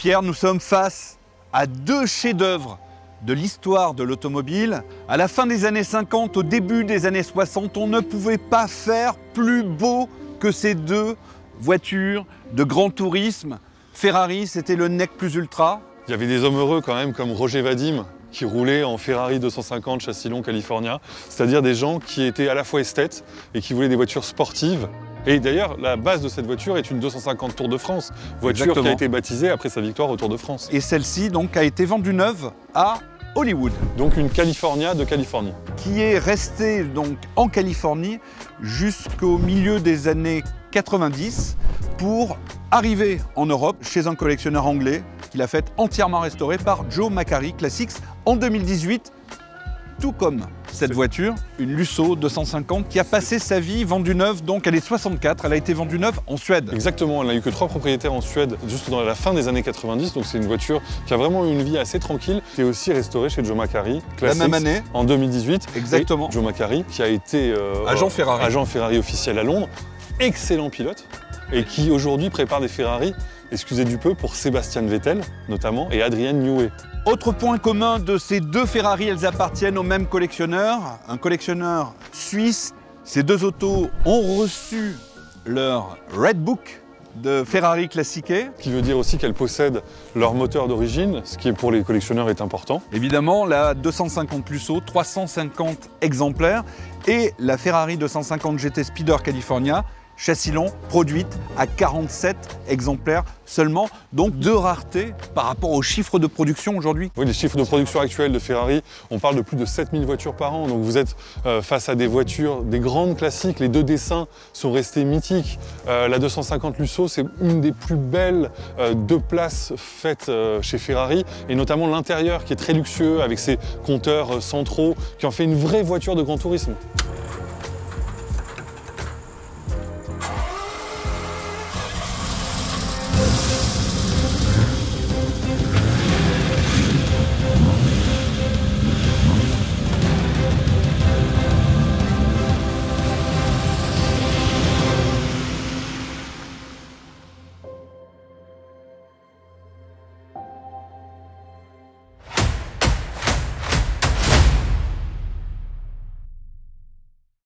Pierre, nous sommes face à deux chefs-d'œuvre de l'histoire de l'automobile. À la fin des années 50, au début des années 60, on ne pouvait pas faire plus beau que ces deux voitures de grand tourisme. Ferrari, c'était le nec plus ultra. Il y avait des hommes heureux quand même, comme Roger Vadim, qui roulait en Ferrari 250 châssis long California, c'est-à-dire des gens qui étaient à la fois esthètes et qui voulaient des voitures sportives. Et d'ailleurs, la base de cette voiture est une 250 Tour de France, voiture qui a été baptisée après sa victoire au Tour de France. Et celle-ci donc a été vendue neuve à Hollywood. Donc une California de Californie. Qui est restée donc en Californie jusqu'au milieu des années 90 pour arriver en Europe chez un collectionneur anglais qui l'a faite entièrement restaurée par Joe Macari Classics en 2018. Tout comme cette voiture, une Lusso 250 qui a passé sa vie vendue neuve, donc elle est 64, elle a été vendue neuve en Suède. Exactement, elle n'a eu que 3 propriétaires en Suède, juste dans la fin des années 90, donc c'est une voiture qui a vraiment eu une vie assez tranquille, qui est aussi restaurée chez Joe Macari Classics, la même année, en 2018. Exactement. Et Joe Macari, qui a été agent Ferrari officiel à Londres, excellent pilote, et qui aujourd'hui prépare des Ferrari, excusez du peu, pour Sebastian Vettel notamment, et Adrian Newey. Autre point commun de ces deux Ferrari, elles appartiennent au même collectionneur, un collectionneur suisse. Ces deux autos ont reçu leur Red Book de Ferrari Classique. Qui veut dire aussi qu'elles possèdent leur moteur d'origine, ce qui pour les collectionneurs est important. Évidemment, la 250 Lusso, 350 exemplaires, et la Ferrari 250 GT Speeder California, châssis long, produite à 47 exemplaires seulement, donc de rareté par rapport aux chiffres de production aujourd'hui. Oui, les chiffres de production actuels de Ferrari, on parle de plus de 7000 voitures par an, donc vous êtes face à des voitures, des grandes classiques, les deux dessins sont restés mythiques. La 250 Lusso, c'est une des plus belles deux places faites chez Ferrari, et notamment l'intérieur qui est très luxueux avec ses compteurs centraux, qui en fait une vraie voiture de grand tourisme.